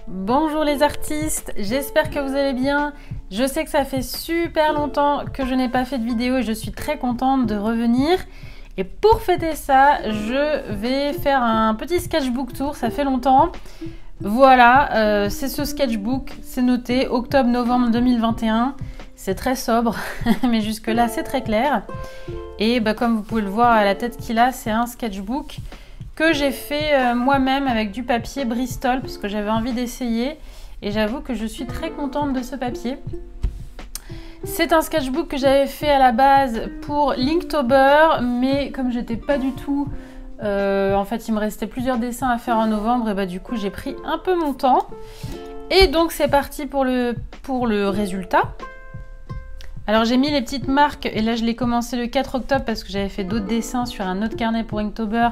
Bonjour les artistes, j'espère que vous allez bien. Je sais que ça fait super longtemps que je n'ai pas fait de vidéo et je suis très contente de revenir. Et pour fêter ça, je vais faire un petit sketchbook tour, ça fait longtemps. Voilà, c'est ce sketchbook, c'est noté octobre-novembre 2021. C'est très sobre, mais jusque là c'est très clair. Et comme vous pouvez le voir à la tête qu'il a, c'est un sketchbook que j'ai fait moi-même avec du papier Bristol parce que j'avais envie d'essayer et j'avoue que je suis très contente de ce papier. C'est un sketchbook que j'avais fait à la base pour Linktober, mais comme j'étais pas du tout... en fait, il me restait plusieurs dessins à faire en novembre et du coup j'ai pris un peu mon temps. Et donc c'est parti pour le résultat. Alors j'ai mis les petites marques et là je l'ai commencé le 4 octobre parce que j'avais fait d'autres dessins sur un autre carnet pour Inktober.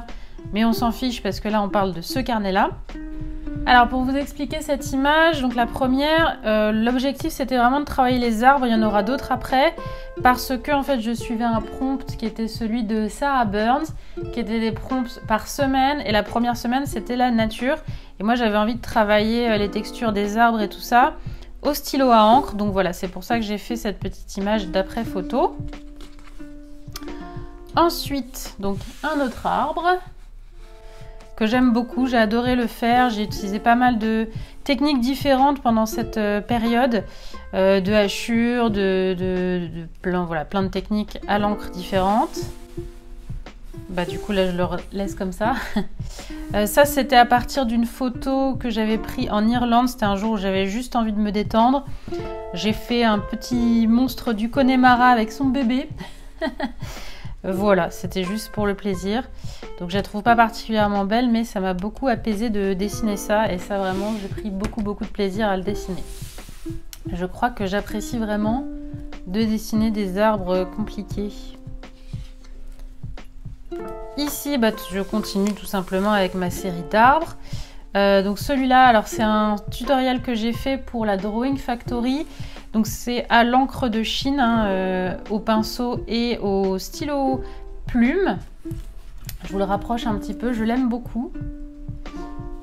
Mais on s'en fiche parce que là on parle de ce carnet-là. Alors pour vous expliquer cette image, donc la première, l'objectif c'était vraiment de travailler les arbres, il y en aura d'autres après, parce que en fait je suivais un prompt qui était celui de Sarah Burns, qui était des prompts par semaine, et la première semaine c'était la nature, et moi j'avais envie de travailler les textures des arbres et tout ça au stylo à encre, donc voilà, c'est pour ça que j'ai fait cette petite image d'après photo. Ensuite, donc un autre arbre que j'aime beaucoup, j'ai adoré le faire, j'ai utilisé pas mal de techniques différentes pendant cette période, de hachure, plein de techniques à l'encre différentes. Du coup là je le laisse comme ça. Ça c'était à partir d'une photo que j'avais prise en Irlande, c'était un jour où j'avais juste envie de me détendre. J'ai fait un petit monstre du Connemara avec son bébé. Voilà, c'était juste pour le plaisir. Donc je la trouve pas particulièrement belle, mais ça m'a beaucoup apaisé de dessiner ça. Et ça vraiment, j'ai pris beaucoup de plaisir à le dessiner. Je crois que j'apprécie vraiment de dessiner des arbres compliqués. Ici, je continue tout simplement avec ma série d'arbres. Donc celui-là, alors c'est un tutoriel que j'ai fait pour la Drawing Factory. Donc c'est à l'encre de Chine, au pinceau et au stylo plume. Je vous le rapproche un petit peu, je l'aime beaucoup.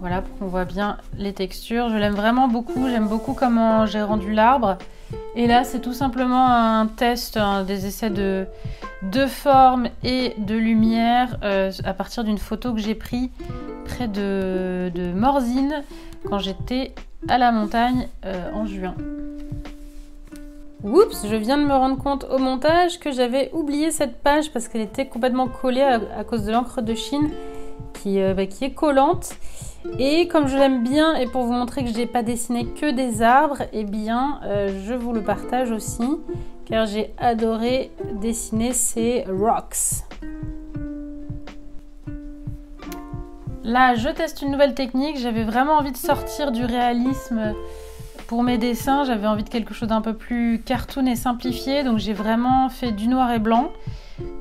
Voilà, pour qu'on voit bien les textures. Je l'aime vraiment beaucoup, j'aime beaucoup comment j'ai rendu l'arbre. Et là, c'est tout simplement un test, des essais de forme et de lumière à partir d'une photo que j'ai prise près de Morzine quand j'étais à la montagne en juin. Oups, je viens de me rendre compte au montage que j'avais oublié cette page parce qu'elle était complètement collée à cause de l'encre de Chine qui est collante. Et comme je l'aime bien et pour vous montrer que je n'ai pas dessiné que des arbres, je vous le partage aussi car j'ai adoré dessiner ces rocks. Là, je teste une nouvelle technique, j'avais vraiment envie de sortir du réalisme. Pour mes dessins, j'avais envie de quelque chose d'un peu plus cartoon et simplifié, donc j'ai vraiment fait du noir et blanc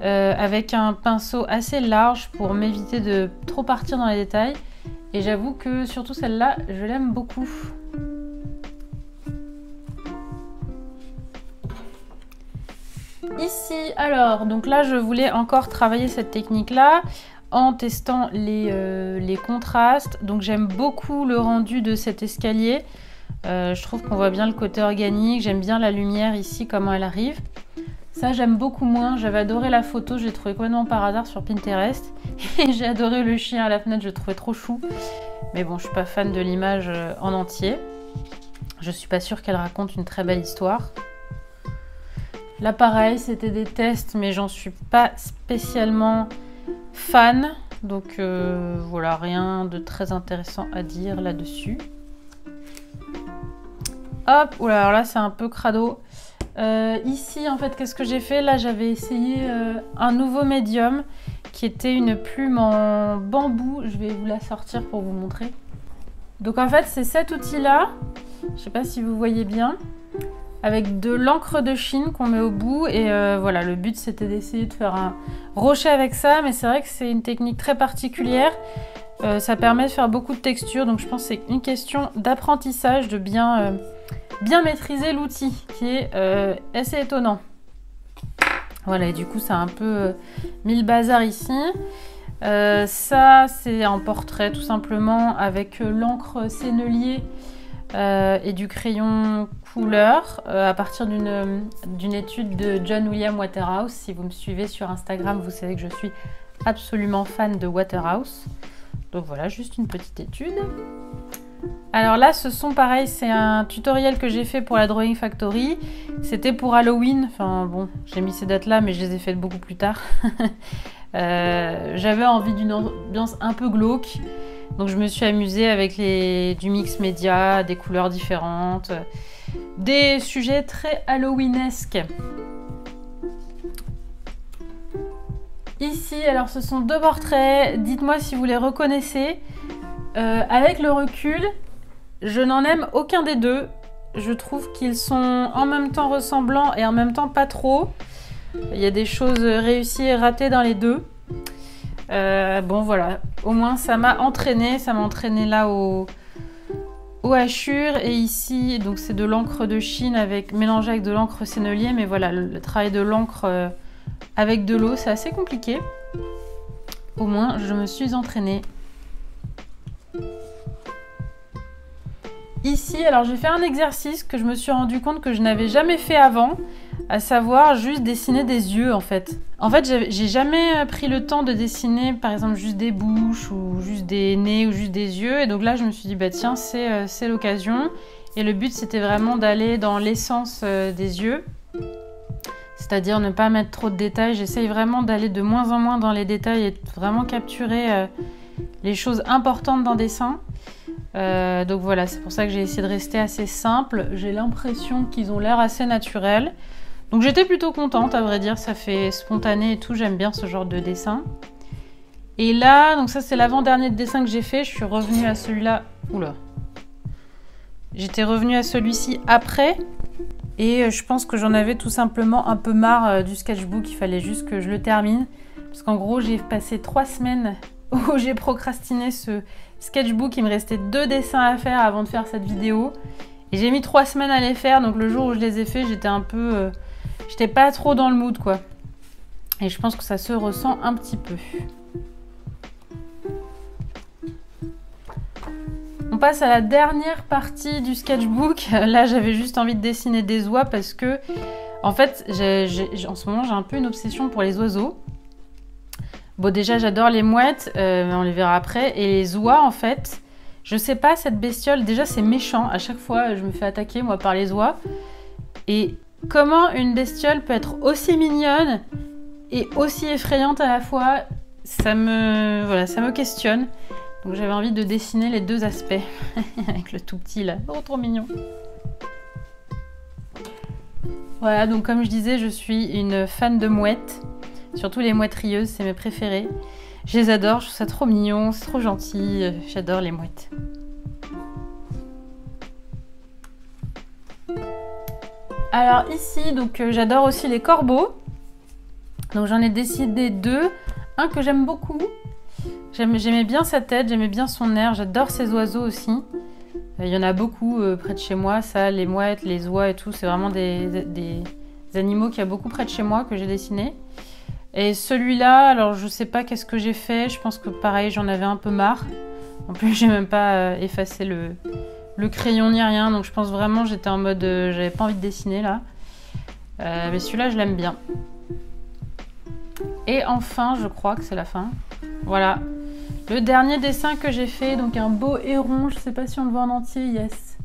avec un pinceau assez large pour m'éviter de trop partir dans les détails. Et j'avoue que surtout celle-là, je l'aime beaucoup. Ici, alors, donc là, je voulais encore travailler cette technique-là en testant les contrastes. Donc j'aime beaucoup le rendu de cet escalier. Je trouve qu'on voit bien le côté organique, j'aime bien la lumière ici, comment elle arrive. Ça j'aime beaucoup moins, j'avais adoré la photo, je l'ai trouvé complètement par hasard sur Pinterest. Et j'ai adoré le chien à la fenêtre, je le trouvais trop chou. Mais bon, je suis pas fan de l'image en entier. Je suis pas sûre qu'elle raconte une très belle histoire. Là pareil, c'était des tests, mais j'en suis pas spécialement fan. Donc voilà, rien de très intéressant à dire là-dessus. Hop, oula, alors là c'est un peu crado. Ici en fait qu'est-ce que j'ai fait? Là j'avais essayé un nouveau médium qui était une plume en bambou. Je vais vous la sortir pour vous montrer. Donc en fait c'est cet outil là, je sais pas si vous voyez bien, avec de l'encre de Chine qu'on met au bout et voilà, le but c'était d'essayer de faire un rocher avec ça, mais c'est vrai que c'est une technique très particulière. Ça permet de faire beaucoup de textures, donc je pense que c'est une question d'apprentissage, de bien maîtriser l'outil, qui est assez étonnant. Voilà, et du coup ça a un peu mis le bazar ici. Ça c'est un portrait tout simplement avec l'encre Sennelier et du crayon couleur à partir d'une étude de John William Waterhouse. Si vous me suivez sur Instagram, vous savez que je suis absolument fan de Waterhouse. Donc voilà, juste une petite étude. Alors là, ce sont pareil, c'est un tutoriel que j'ai fait pour la Drawing Factory. C'était pour Halloween. Enfin bon, j'ai mis ces dates là, mais je les ai faites beaucoup plus tard. J'avais envie d'une ambiance un peu glauque. Donc je me suis amusée avec du mix média, des couleurs différentes, des sujets très halloweenesques. Ici, alors ce sont deux portraits, dites-moi si vous les reconnaissez. Avec le recul, je n'en aime aucun des deux. Je trouve qu'ils sont en même temps ressemblants et en même temps pas trop. Il y a des choses réussies et ratées dans les deux. Bon voilà, au moins ça m'a entraîné là au hachure, et ici donc c'est de l'encre de Chine mélangée avec de l'encre sennelier, mais voilà, le travail de l'encre avec de l'eau c'est assez compliqué. Au moins je me suis entraînée. Ici, alors j'ai fait un exercice que je me suis rendu compte que je n'avais jamais fait avant, à savoir juste dessiner des yeux en fait. En fait, j'ai jamais pris le temps de dessiner par exemple juste des bouches ou juste des nez ou juste des yeux, et donc là je me suis dit bah tiens, c'est l'occasion. Et le but c'était vraiment d'aller dans l'essence des yeux, c'est-à-dire ne pas mettre trop de détails. J'essaye vraiment d'aller de moins en moins dans les détails et vraiment capturer les choses importantes d'un dessin. Donc voilà, c'est pour ça que j'ai essayé de rester assez simple. J'ai l'impression qu'ils ont l'air assez naturels. Donc j'étais plutôt contente, à vrai dire, ça fait spontané et tout, j'aime bien ce genre de dessin. Et là, donc ça c'est l'avant-dernier dessin que j'ai fait, je suis revenue à celui-là. Oula. J'étais revenue à celui-ci après. Et je pense que j'en avais tout simplement un peu marre du sketchbook, il fallait juste que je le termine. Parce qu'en gros, j'ai passé 3 semaines où j'ai procrastiné ce sketchbook. Il me restait 2 dessins à faire avant de faire cette vidéo. Et j'ai mis 3 semaines à les faire, donc le jour où je les ai faits, j'étais un peu... j'étais pas trop dans le mood, quoi. Et je pense que ça se ressent un petit peu. On passe à la dernière partie du sketchbook. Là, j'avais juste envie de dessiner des oies parce que, en fait, en ce moment, j'ai un peu une obsession pour les oiseaux. Bon, déjà, j'adore les mouettes, mais on les verra après. Et les oies, en fait, je sais pas, cette bestiole, déjà, c'est méchant. À chaque fois, je me fais attaquer, moi, par les oies. Et comment une bestiole peut être aussi mignonne et aussi effrayante à la fois, ça me questionne. Donc j'avais envie de dessiner les deux aspects avec le tout petit là. Oh, trop mignon. Voilà, donc comme je disais, je suis une fan de mouettes. Surtout les mouettes rieuses, c'est mes préférées. Je les adore, je trouve ça trop mignon, c'est trop gentil. J'adore les mouettes. Alors ici, donc j'adore aussi les corbeaux. Donc j'en ai décidé 2. Un que j'aime beaucoup. J'aimais bien sa tête, j'aimais bien son air. J'adore ces oiseaux aussi. Il y en a beaucoup près de chez moi. Ça, les mouettes, les oies et tout, c'est vraiment des animaux qu'il y a beaucoup près de chez moi que j'ai dessinés. Et celui-là, alors je sais pas qu'est-ce que j'ai fait. Je pense que pareil, j'en avais un peu marre. En plus, j'ai même pas effacé le crayon ni rien. Donc je pense vraiment, j'étais en mode, j'avais pas envie de dessiner là. Mais celui-là, je l'aime bien. Et enfin, je crois que c'est la fin. Voilà. Le dernier dessin que j'ai fait, donc un beau héron. Je sais pas si on le voit en entier, yes.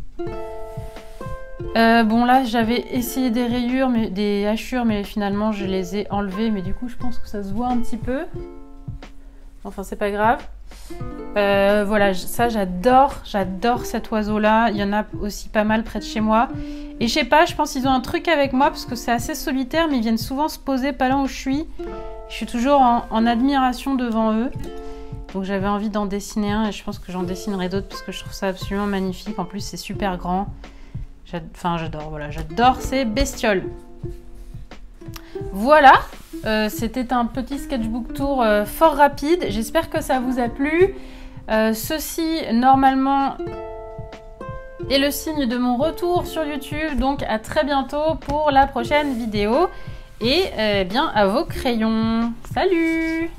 Bon là j'avais essayé des rayures, des hachures, mais finalement je les ai enlevées, mais du coup je pense que ça se voit un petit peu. Enfin c'est pas grave. Voilà, ça j'adore cet oiseau là. Il y en a aussi pas mal près de chez moi. Et je sais pas, je pense qu'ils ont un truc avec moi parce que c'est assez solitaire, mais ils viennent souvent se poser pas là où je suis. Je suis toujours en admiration devant eux. Donc j'avais envie d'en dessiner un et je pense que j'en dessinerai d'autres parce que je trouve ça absolument magnifique. En plus c'est super grand. J'adore, voilà, j'adore ces bestioles. Voilà, c'était un petit sketchbook tour fort rapide. J'espère que ça vous a plu. Ceci, normalement, est le signe de mon retour sur YouTube. Donc, à très bientôt pour la prochaine vidéo. Et bien, à vos crayons. Salut!